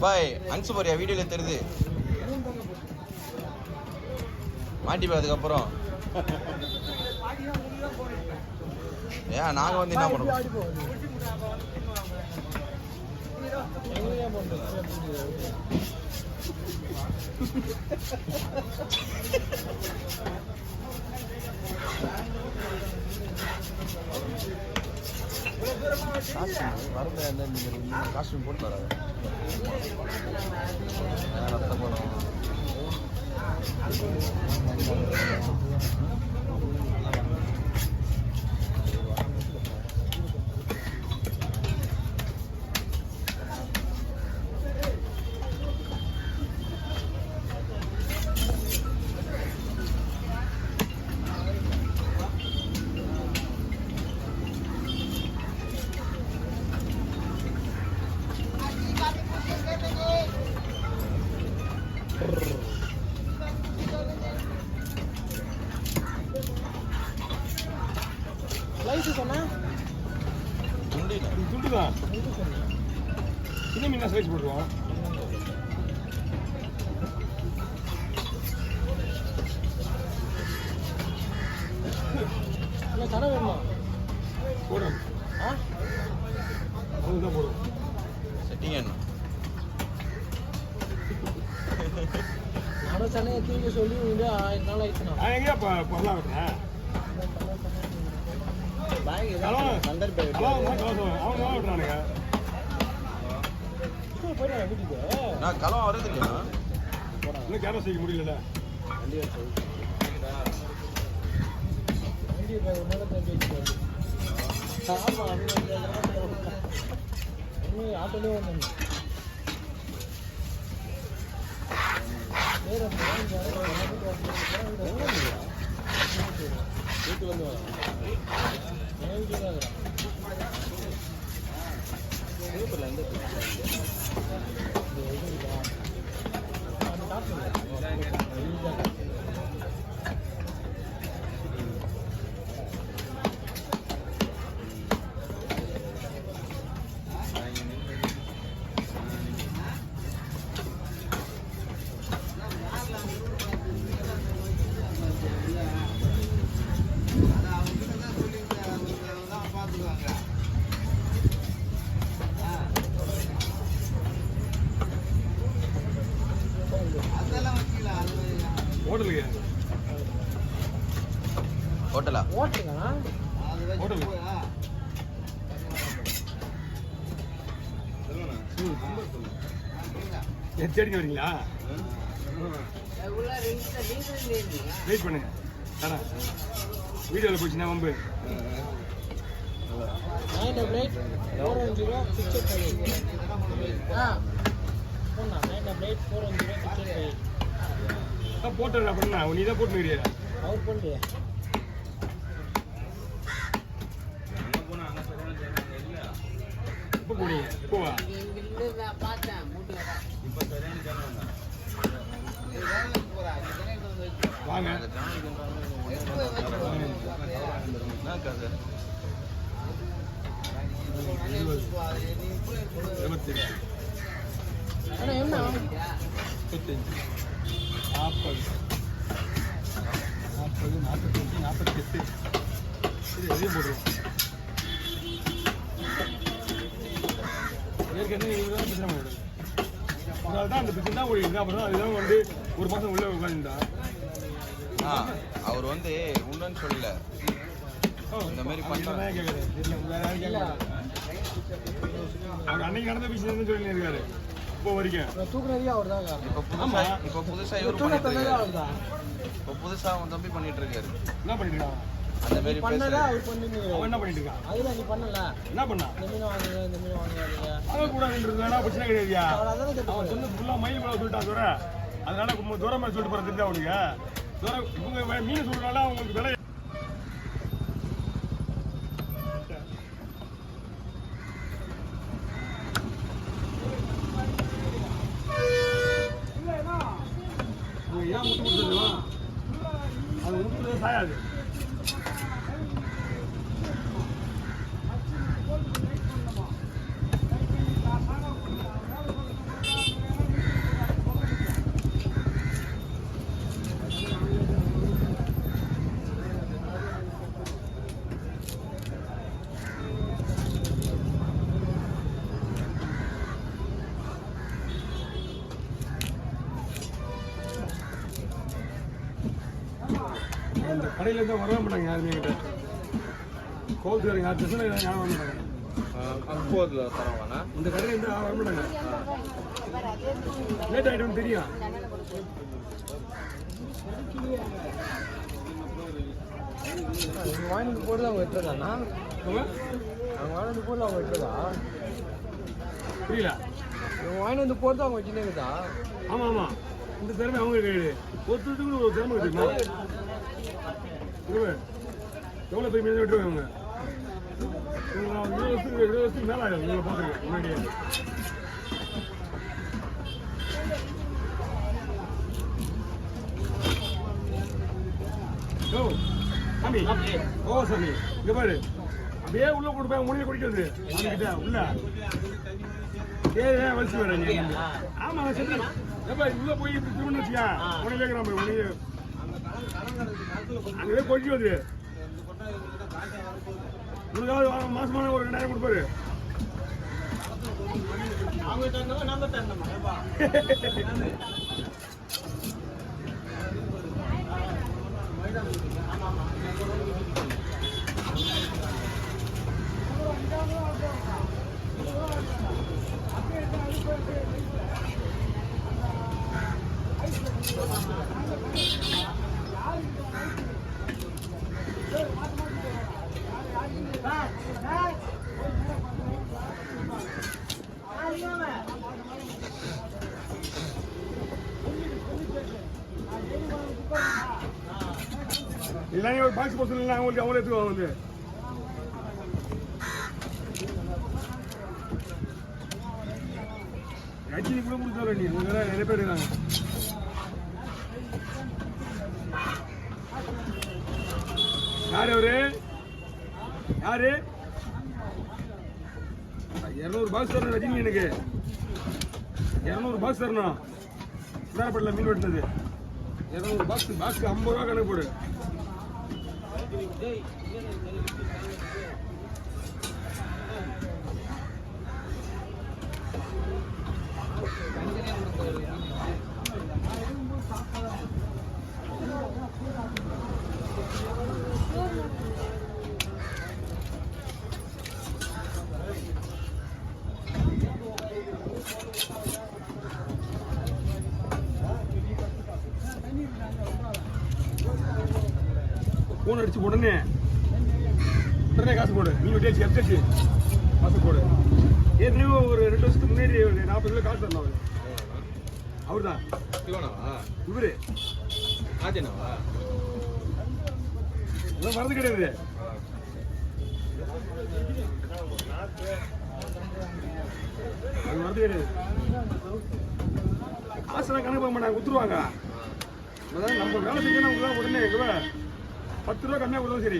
பாய் அங்சு போறியா வீடியோல தெரியுது மாட்டிப்பா அதுக்கப்புறம் ஏன் நாங்க வந்து என்ன பண்ணுவோம் காஸ்டியூம் போட்டு வராது ரத்த படம் துண்டுதான் சின்ன மீன் சைஸ் போடுவோம் கடை வேணுமா போடுறோம் அதுதான் போடுவோம் செட்டிங் என்ன நான் சென்னையை திரும்பி சொல்லி 1000 நாள் ஆயிடுச்சு நான் எங்கேயா பண்ணலாம் விட்டுறேன் நான் களம் வரது இல்லையா இன்னும் கேமரா செய்ய முடியல ஆட்டோலே வந்து வீட்டு வந்து ஹோட்டலா தேடி வரீங்களா வெயிட் பண்ணுங்க வீடியோவில் போச்சுன்னா வம்பு போட்டா பண்ணா நீ தான் போட்டுக்கிறியா அவர் பண்ணலையா எப்போ போனீங்க எப்போவா வாங்க என்ன 40 45 48 சரி எதையும் போட்டுருவோம் ஏற்கனவே பிரச்சனை பண்ணிவிடுது அதனால தான் அந்த பிரச்சனை தான் என்ன பண்ணுறோம் அதுதான் வந்து ஒரு மாதம் உள்ளே உட்காந்துட்டா அவர் வந்து உண்டுன்னு சொல்லல இந்த மாதிரி பண்ணுறேன் கேட்குறேன் வேற யாரும் கேட்கல அவர் அன்னைக்கு நடந்த விஷயம் சொல்லி இருக்காரு இப்போ வரைக்கும் தூக்குறதே அவர் தான் இப்போ புதுசாக இவர் பண்ணிட்டு இருக்காரு இப்போ புதுசாக அவன் தம்பி பண்ணிட்டு இருக்காரு என்ன பண்ணிட்டு இருக்கான் அந்த மாதிரி பண்ணதா அவர் பண்ணுங்க அவன் என்ன பண்ணிட்டு இருக்கான் அதுல நீ பண்ணல என்ன பண்ணா இந்த மீன் வாங்குங்க அவ கூடாதுன்றது வேணா பிரச்சனை கிடையாதுயா அவன் சொன்ன ஃபுல்லா மயில் மேல சொல்லிட்டான் தூர அதனால தூரமா சொல்லிட்டு போற தெரிஞ்சா அவனுக்கு தூரம் இவங்க மீன் சொல்றதுனால அவங்களுக்கு விலை ஏன் முட்டு கொடுத்துருவான் அது முட்டு சாயாது அந்த கடையிலேருந்து வரவே மாட்டாங்க யாருமே என்கிட்ட. கோல்துக்காரங்க யார் பிரச்சனை யாரும் வர மாட்டாங்க. அப்போதுல தரவாண்ணா இந்த கடையிலேருந்து வர மாட்டாங்க. லேட் ஆகிடும் தெரியும். இவங்க வாங்கிட்டு போட்டு அவங்க வெட்டுறதாண்ணா? அவங்க வாங்கிட்டு போட்டு அவங்க வெட்டுறதா? புரியல. இவங்க வாங்கிட்டு வந்து போட்டு அவங்க வச்சுனேங்குதா? ஆமாம் ஆமாம், இந்த திறமை அவங்க கிடையாது. ஒருத்தருக்கு ஒரு திறமை வச்சுருமா எவ்வளோ பெரிய மீன் வெட்டுவாங்க அவங்க. 20 வருஷத்துக்கு மேலே ஆகும். நீங்கள் பார்த்துருக்கேன் முன்னாடியே. ஓ சாமி, ஓ சாமி, இங்கே பாரு, அப்படியே உள்ள கொண்டு போய் முனையை குடிக்கிறது அவங்ககிட்ட உள்ள. ஏன் வலிச்சு வரீங்க? ஆமாம் சரி. எப்பா உள்ள போய் இப்படி திரும்ப வச்சியா முனையிலே இருக்கிறான் முனைய அங்கே கொடிச்சு வந்து உனக்காவது மாசமான ஒரு 2000 கொடுப்பாரு. இல்லைன்னா ஒரு பாக்ஸ் போட்டு இல்லை அவங்களுக்கு அவங்களே எடுத்துக்குவாங்க வந்து. ரஜினி கூட கொடுத்தாரு நீ நிறைய பேர் இருக்காங்க. யாரு அவரு? யாரு? 200 பாக்ஸ் தரணும் ரஜினி. எனக்கு 200 பாக்ஸ் தரணும். சிதாரப்பட்டில் மீன் வெட்டினது 200 பாக்ஸ். பாக்ஸ் 50 ரூபா கணக்கு போடு. போன் அடிச்சு உடனே காசு போடு. நீ வெட்டியாச்சு எப்சச்சு காசு போடு. ஏற்கனவே ஒரு 2 வருஷத்துக்கு முன்னாடி ஒரு 40 கிலோ காசு தரணும். அவர் தான் இவரு ஆஜனாவா இதெல்லாம் மறந்து கிடையாது. அது மறந்து கிடையாது. காசுலாம் கணக்கு பார்க்க மாட்டாங்க, கொடுத்துருவாங்க. அதான் நம்ம வேலை செஞ்சோன்னா உடனே 10 ரூபா கம்மியாக கொடுத்தாலும் சரி.